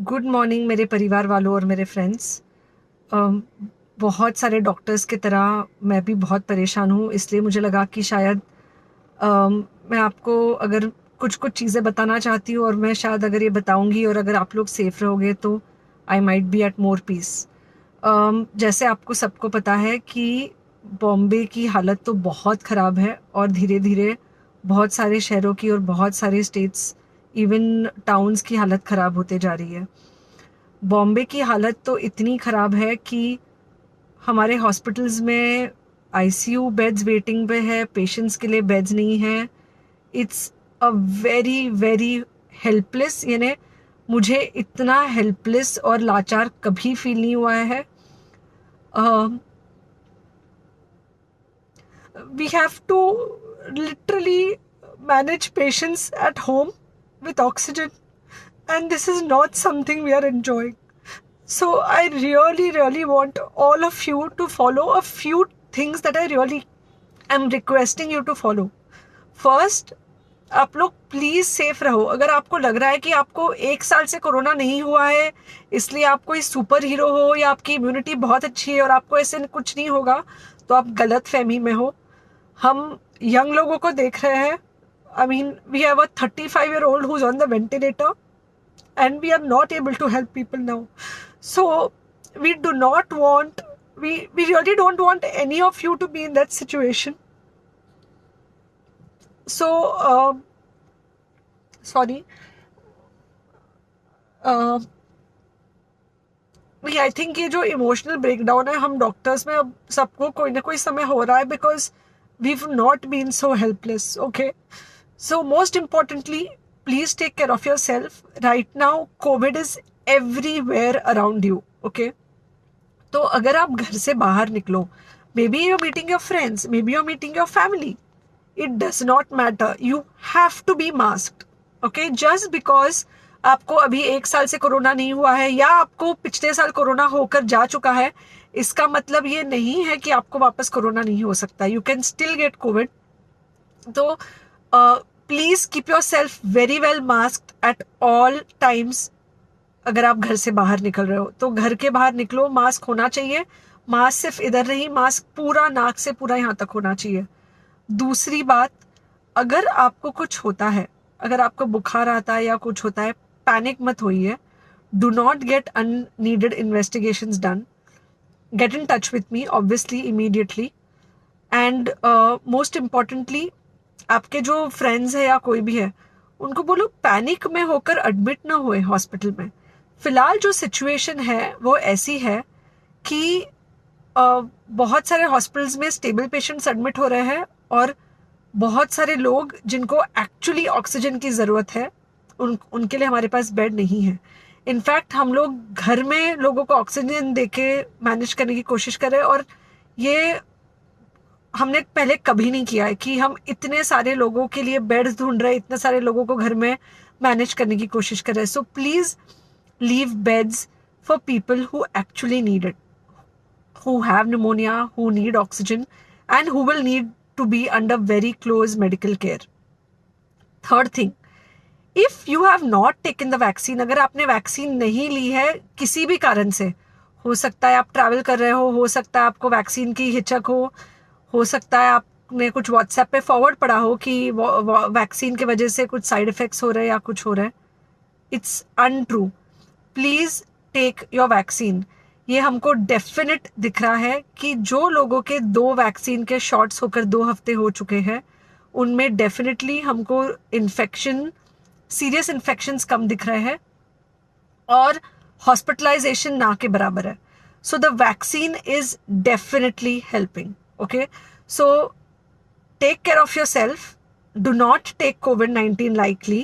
Good morning मेरे परिवार वालों और मेरे फ्रेंड्स। बहुत सारे डॉक्टर्स की तरह मैं भी बहुत परेशान हूँ, इसलिए मुझे लगा कि शायद मैं आपको अगर कुछ कुछ चीज़ें बताना चाहती हूँ और मैं शायद अगर ये बताऊँगी और अगर आप लोग सेफ रहोगे तो I might be at more peace. जैसे आपको सबको पता है कि बॉम्बे की हालत तो बहुत ख़राब है और धीरे धीरे बहुत सारे शहरों की और बहुत सारे स्टेट्स, इवन टाउन्स की हालत ख़राब होते जा रही है। बॉम्बे की हालत तो इतनी ख़राब है कि हमारे हॉस्पिटल्स में आईसीयू बेड्स वेटिंग पे है, पेशेंट्स के लिए बेड्स नहीं है। It's a very very helpless, यानी मुझे इतना हेल्पलेस और लाचार कभी फील नहीं हुआ है। We have to literally manage patients at home with oxygen, and this is not something we are enjoying. So I really want all of you to follow a few things that I really am requesting you to follow. First, आप लोग please safe रहो। अगर आपको लग रहा है कि आपको एक साल से कोरोना नहीं हुआ है इसलिए आप कोई सुपर हीरो हो या आपकी इम्यूनिटी बहुत अच्छी है और आपको ऐसे कुछ नहीं होगा, तो आप गलत फहमी में हो। हम यंग लोगों को देख रहे हैं। I mean, we have a 35-year-old who's on the ventilator and we are not able to help people now. So we do not want, we really don't want any of you to be in that situation. So sorry. I think ये जो emotional breakdown है हम doctors में अब सबको कोई ना कोई समय हो रहा है, because we not been so helpless. Okay, so most importantly please take care of your self. Right now covid is everywhere around you. Okay, तो अगर आप घर से बाहर निकलो, maybe you're meeting your friends, maybe you're meeting your family, it does not matter, you have to be masked. Okay, just because आपको अभी एक साल से कोरोना नहीं हुआ है या आपको पिछले साल कोरोना होकर जा चुका है, इसका मतलब ये नहीं है कि आपको वापस कोरोना नहीं हो सकता। You can still get covid. तो please keep yourself very well masked at all times. अगर आप घर से बाहर निकल रहे हो तो घर के बाहर निकलो, मास्क होना चाहिए। मास्क सिर्फ इधर नहीं, मास्क पूरा नाक से पूरा यहाँ तक होना चाहिए। दूसरी बात, अगर आपको कुछ होता है, अगर आपको बुखार आता है या कुछ होता है, पैनिक मत होइए। Do not get unneeded investigations done. Get in touch with me obviously immediately. And most importantly, आपके जो फ्रेंड्स है या कोई भी है उनको बोलो पैनिक में होकर एडमिट ना हुए हॉस्पिटल में। फिलहाल जो सिचुएशन है वो ऐसी है कि बहुत सारे हॉस्पिटल्स में स्टेबल पेशेंट्स एडमिट हो रहे हैं और बहुत सारे लोग जिनको एक्चुअली ऑक्सीजन की ज़रूरत है उनके लिए हमारे पास बेड नहीं है। इनफैक्ट हम लोग घर में लोगों को ऑक्सीजन देके मैनेज करने की कोशिश कर रहे हैं, और ये हमने पहले कभी नहीं किया है कि हम इतने सारे लोगों के लिए बेड्स ढूंढ रहे हैं, इतने सारे लोगों को घर में मैनेज करने की कोशिश कर रहे हैं। So please leave beds for people who actually need it, who have pneumonia, who need oxygen, and who will need to be under very close medical care. Third thing, if you have not taken the vaccine, अगर आपने vaccine नहीं ली है किसी भी कारण से, हो सकता है आप ट्रैवल कर रहे हो सकता है आपको वैक्सीन की हिचक हो सकता है आपने कुछ व्हाट्सएप पे फॉरवर्ड पढ़ा हो कि वैक्सीन की वजह से कुछ साइड इफेक्ट्स हो रहे हैं या कुछ हो रहा है। It's untrue. Please take your vaccine. ये हमको डेफिनेट दिख रहा है कि जो लोगों के 2 वैक्सीन के शॉट्स होकर 2 हफ्ते हो चुके हैं उनमें डेफिनेटली हमको इन्फेक्शन, सीरियस इन्फेक्शंस कम दिख रहे हैं और हॉस्पिटलाइजेशन ना के बराबर है। So the vaccine is definitely helping. Okay, so take care of your self. Do not take COVID-19 lightly.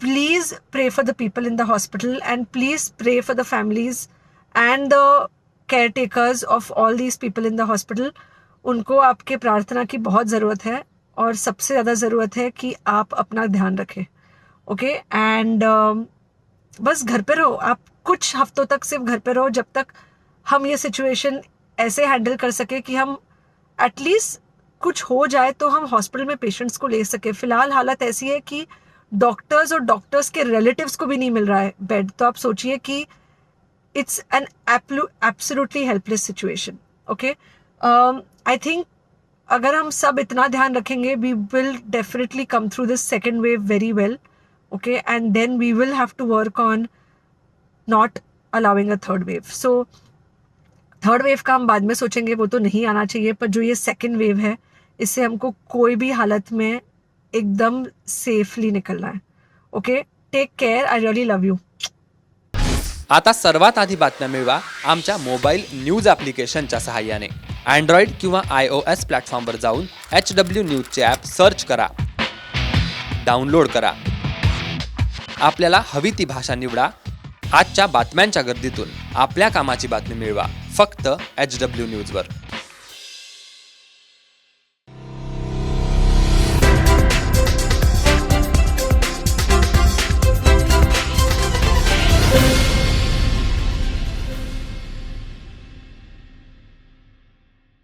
Please pray for the people in the hospital and please pray for the families and the caretakers of all these people in the hospital. उनको आपके प्रार्थना की बहुत ज़रूरत है और सबसे ज़्यादा ज़रूरत है कि आप अपना ध्यान रखें। ओके, एंड बस घर पे रहो। आप कुछ हफ्तों तक सिर्फ घर पे रहो जब तक हम ये सिचुएशन ऐसे हैंडल कर सके कि हम एटलीस्ट कुछ हो जाए तो हम हॉस्पिटल में पेशेंट्स को ले सके। फिलहाल हालत ऐसी है कि डॉक्टर्स और डॉक्टर्स के रिलेटिव्स को भी नहीं मिल रहा है बेड, तो आप सोचिए कि it's an absolutely helpless situation. Okay, I think अगर हम सब इतना ध्यान रखेंगे, we will definitely come through this second wave very well. Okay, and then we will have to work on not allowing a third wave. So third wave का हम बाद में सोचेंगे, वो तो नहीं आना चाहिए, पर जो ये सेकेंड वेव है इससे हमको कोई भी हालत में एकदम सेफली निकलना है. Okay, take care. I really love you. आता सर्वात आधी बातम्या मिळवा आमच्या मोबाईल न्यूज ॲप्लिकेशनच्या सहाय्याने. अँड्रॉइड किंवा iOS प्लॅटफॉर्मवर जाऊन HW न्यूजचे ॲप सर्च करा, डाउनलोड करा. आपल्याला हवी ती भाषा निवडा. आजच्या बातम्यांच्या गर्दीतून आपल्या कामाची बातमी मिळवा फक्त HW न्यूजवर.